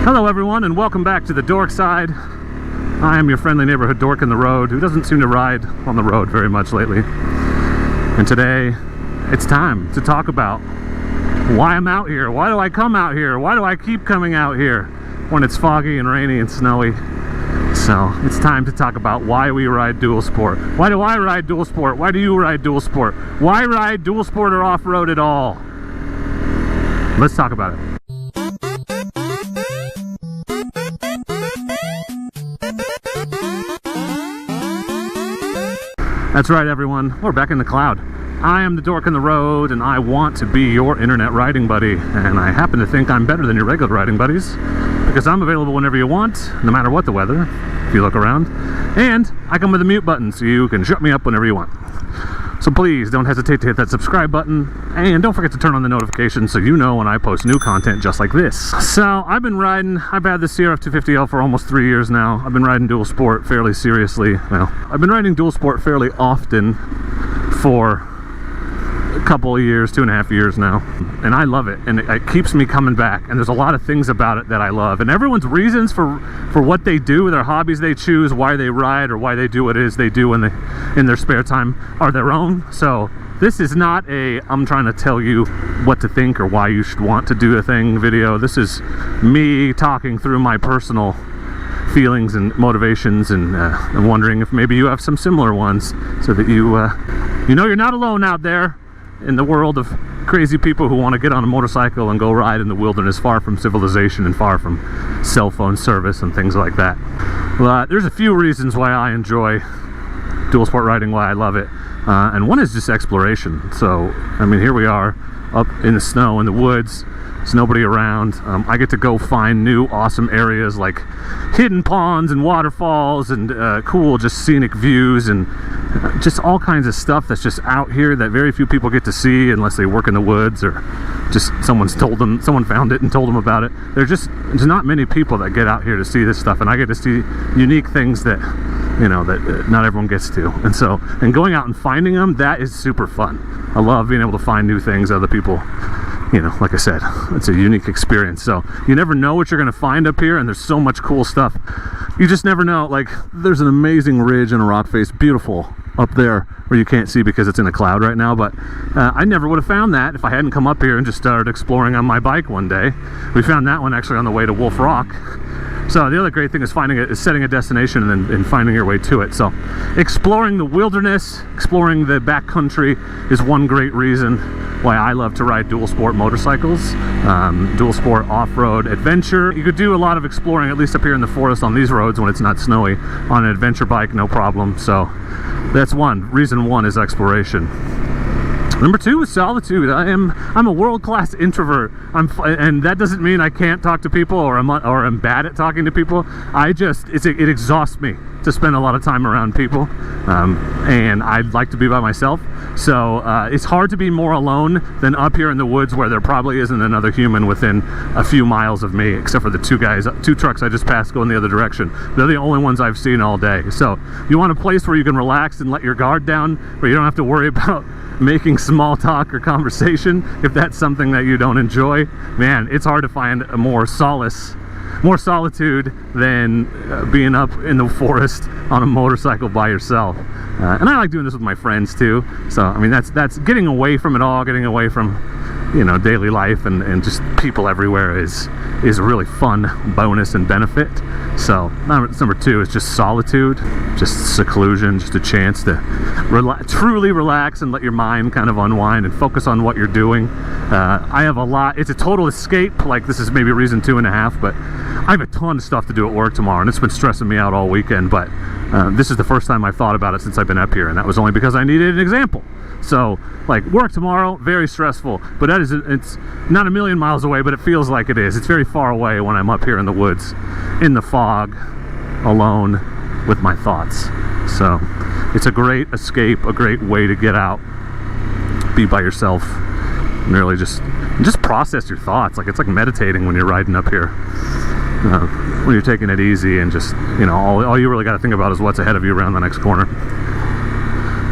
Hello everyone, and welcome back to the Dork side. I am your friendly neighborhood dork in the road who doesn't seem to ride on the road very much lately. And today, it's time to talk about why I'm out here. Why do I come out here? Why do I keep coming out here when it's foggy and rainy and snowy? So, it's time to talk about why we ride dual sport. Why do I ride dual sport? Why do you ride dual sport? Why ride dual sport or off-road at all? Let's talk about it. That's right, everyone. We're back in the cloud. I am the dork in the road, and I want to be your internet riding buddy. And I happen to think I'm better than your regular riding buddies because I'm available whenever you want, no matter what the weather, if you look around. And I come with a mute button, so you can shut me up whenever you want. So please don't hesitate to hit that subscribe button, and don't forget to turn on the notifications so you know when I post new content just like this. So I've had the CRF250L for almost 3 years now. I've been riding dual sport fairly seriously. Well, I've been riding dual sport fairly often for a couple of years, 2.5 years now, and I love it, and it keeps me coming back. And there's a lot of things about it that I love, and everyone's reasons for what they do, their hobbies they choose, why they ride, or why they do what it is they do in their spare time are their own. So this is not a I'm trying to tell you what to think or why you should want to do a thing video. This is me talking through my personal feelings and motivations, and wondering if maybe you have some similar ones, so that you know you're not alone out there in the world of crazy people who want to get on a motorcycle and go ride in the wilderness far from civilization and far from cell phone service and things like that. But there's a few reasons why I enjoy dual sport riding, why I love it, and one is just exploration. So I mean, here we are up in the snow in the woods. There's nobody around. I get to go find new awesome areas like hidden ponds and waterfalls and cool just scenic views and just all kinds of stuff that's just out here that very few people get to see unless they work in the woods, or just someone found it and told them about it. There's not many people that get out here to see this stuff, and I get to see unique things that that not everyone gets to. And going out and finding them, that is super fun. I love being able to find new things other people, like I said, it's a unique experience. So you never know what you're going to find up here, and there's so much cool stuff. You just never know. Like, there's an amazing ridge and a rock face, beautiful up there where you can't see because it's in a cloud right now, but I never would have found that if I hadn't come up here and just started exploring on my bike one day. We found that one actually on the way to Wolf Rock. So the other great thing is setting a destination and then finding your way to it. So exploring the wilderness, exploring the backcountry is one great reason why I love to ride dual sport motorcycles. Dual sport off-road adventure. You could do a lot of exploring, at least up here in the forest on these roads when it's not snowy, on an adventure bike, no problem. So that's one. Reason one is exploration. Number two is solitude. I'm a world-class introvert. And that doesn't mean I can't talk to people or I'm bad at talking to people. It exhausts me to spend a lot of time around people, and I'd like to be by myself. So it's hard to be more alone than up here in the woods where there probably isn't another human within a few miles of me, except for the two trucks I just passed going the other direction. They're the only ones I've seen all day. So you want a place where you can relax and let your guard down, where you don't have to worry about making small talk or conversation. If that's something that you don't enjoy, man, it's hard to find more solitude than being up in the forest on a motorcycle by yourself. And I like doing this with my friends too. So I mean, that's getting away from it all, getting away from daily life and just people everywhere is a really fun bonus and benefit. So number two is just solitude, just seclusion, just a chance to truly relax and let your mind kind of unwind and focus on what you're doing. I have a lot. It's a total escape. Like, this is maybe reason 2.5, but I have a ton of stuff to do at work tomorrow, and it's been stressing me out all weekend. But this is the first time I've thought about it since I've been up here, and that was only because I needed an example. So, like, work tomorrow, very stressful, but it's not a million miles away, but it feels like it is. It's very far away when I'm up here in the woods, in the fog, alone with my thoughts. So it's a great escape, a great way to get out, be by yourself, and really just process your thoughts. Like, it's like meditating when you're riding up here. When you're taking it easy and just, all you really got to think about is what's ahead of you around the next corner.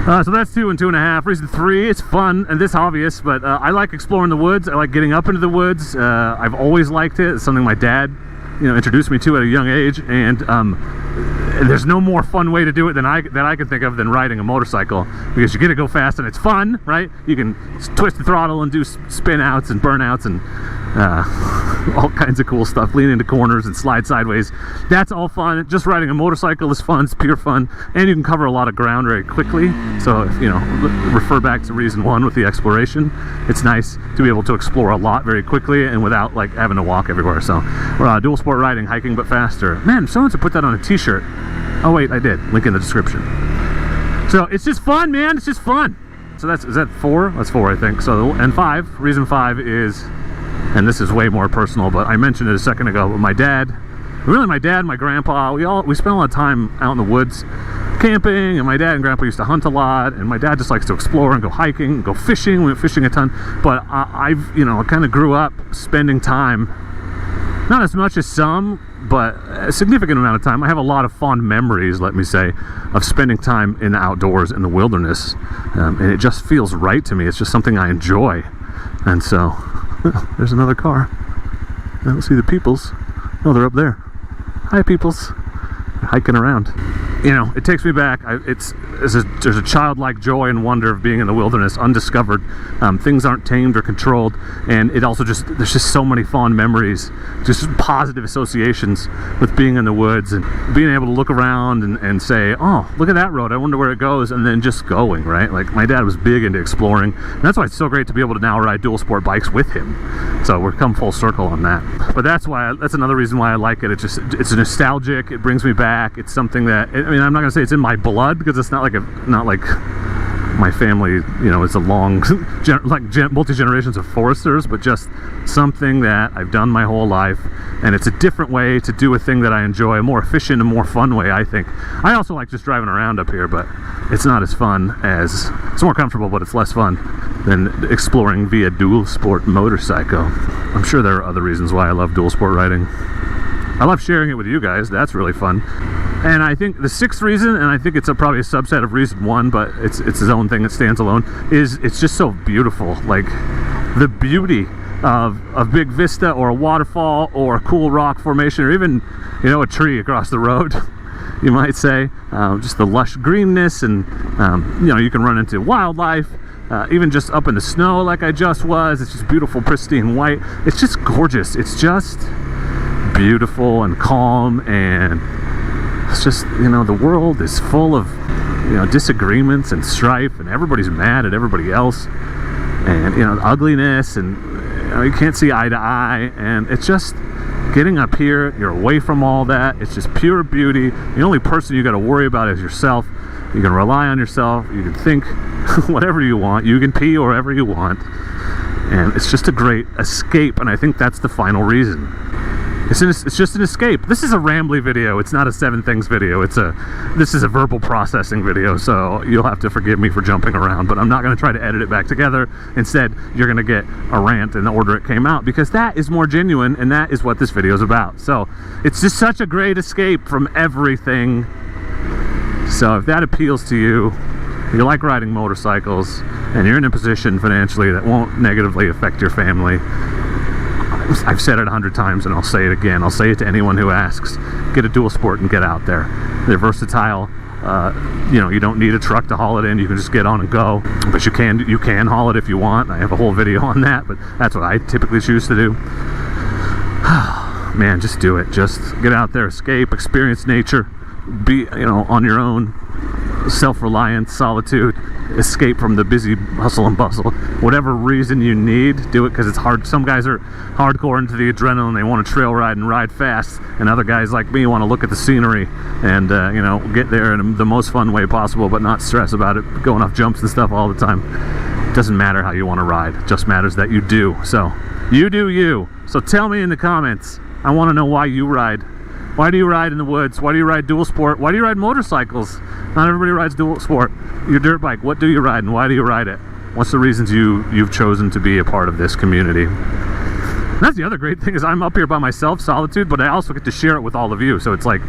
So that's 2 and 2.5. Reason 3, it's fun, and this obvious, but I like exploring the woods. I like getting up into the woods. I've always liked it. It's something my dad introduced me to at a young age, and there's no more fun way to do it than I can think of than riding a motorcycle, because you get to go fast and it's fun, right? You can twist the throttle and do spin outs and burnouts and all kinds of cool stuff, lean into corners and slide sideways. That's all fun. Just riding a motorcycle is fun. It's pure fun, and you can cover a lot of ground very quickly. So if, refer back to reason 1 with the exploration. It's nice to be able to explore a lot very quickly and without like having to walk everywhere. So dual sport riding, hiking but faster. Man, someone should put that on a t-shirt. Oh wait, I did. Link in the description. So it's just fun, man. It's just fun. So is that 4? That's 4, I think. So, and 5, reason 5 is, and this is way more personal, but I mentioned it a second ago, but my dad, my grandpa, we spent a lot of time out in the woods camping, and my dad and grandpa used to hunt a lot, and my dad just likes to explore and go hiking and go fishing. We went fishing a ton, but I kind of grew up spending time, not as much as some, but a significant amount of time. I have a lot of fond memories, let me say, of spending time in the outdoors, in the wilderness, and it just feels right to me. It's just something I enjoy. And so there's another car. I don't see the peoples. Oh, they're up there. Hi, peoples. They're hiking around. It takes me back. There's a childlike joy and wonder of being in the wilderness, undiscovered. Things aren't tamed or controlled, and there's just so many fond memories, just positive associations with being in the woods and being able to look around and say, oh, look at that road, I wonder where it goes, and then just going, right? Like, my dad was big into exploring, and that's why it's so great to be able to now ride dual sport bikes with him. So we're come full circle on that. But that's another reason why I like it. It's nostalgic. It brings me back. It's something that, I'm not gonna say it's in my blood, because it's not like my family, it's a long multi-generations of foresters, but just something that I've done my whole life, and it's a different way to do a thing that I enjoy, a more efficient and more fun way, I think. I also like just driving around up here, but it's not as fun as, it's more comfortable, but it's less fun than exploring via dual sport motorcycle. I'm sure there are other reasons why I love dual sport riding. I love sharing it with you guys. That's really fun. And I think the 6th reason, and I think it's probably a subset of reason 1, but it's its own thing, it stands alone, is it's just so beautiful. Like, the beauty of big vista or a waterfall or a cool rock formation, or even a tree across the road, you might say. Just the lush greenness, and you can run into wildlife, even just up in the snow like I just was. It's just beautiful, pristine white. It's just gorgeous. It's just beautiful and calm, and it's just, the world is full of disagreements and strife, and everybody's mad at everybody else, and ugliness, and you can't see eye to eye, and it's just getting up here, you're away from all that. It's just pure beauty. The only person you got to worry about is yourself. You can rely on yourself. You can think whatever you want. You can pee wherever you want, and it's just a great escape. And I think that's the final reason. It's just an escape. This is a rambly video. It's not a 7 things video. This is a verbal processing video, so you'll have to forgive me for jumping around, but I'm not going to try to edit it back together. Instead, you're going to get a rant in the order it came out, because that is more genuine, and that is what this video is about. So it's just such a great escape from everything. So if that appeals to you, you like riding motorcycles, and you're in a position financially that won't negatively affect your family, I've said it 100 times, and I'll say it again. I'll say it to anyone who asks. Get a dual sport and get out there. They're versatile. You don't need a truck to haul it in. You can just get on and go. But you can haul it if you want. I have a whole video on that, but that's what I typically choose to do. Man, just do it. Just get out there, escape, experience nature, be on your own. Self-reliance, solitude, escape from the busy hustle and bustle. Whatever reason you need, do it, because it's hard. Some guys are hardcore into the adrenaline. They want to trail ride and ride fast, and other guys like me want to look at the scenery and get there in the most fun way possible, but not stress about it, going off jumps and stuff all the time. It doesn't matter how you want to ride. It just matters that you do. So you do you. So tell me in the comments. I want to know why you ride. Why do you ride in the woods? Why do you ride dual sport? Why do you ride motorcycles? Not everybody rides dual sport. Your dirt bike, what do you ride, and why do you ride it? What's the reasons you've chosen to be a part of this community? That's the other great thing, is I'm up here by myself, Solitude, but I also get to share it with all of you. So it's like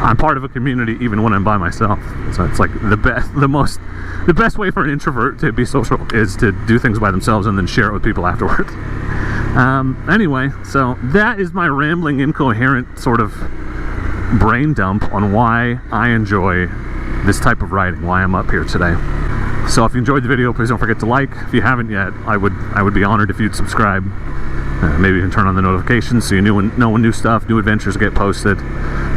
I'm part of a community even when I'm by myself. So it's like the best way for an introvert to be social is to do things by themselves and then share it with people afterwards. Anyway, so that is my rambling, incoherent sort of brain dump on why I enjoy this type of riding, why I'm up here today. So if you enjoyed the video, please don't forget to like. If you haven't yet, I would be honored if you'd subscribe. Maybe you can turn on the notifications so you know when new stuff, new adventures get posted.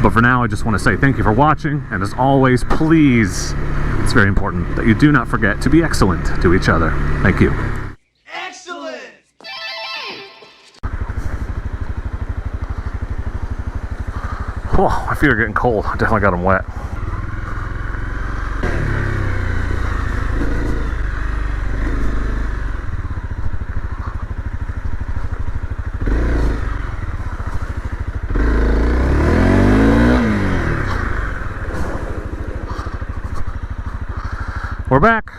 But for now, I just want to say thank you for watching, and as always, please, it's very important that you do not forget to be excellent to each other. Thank you. Excellent! Oh, my feet are getting cold. I definitely got them wet. We're back.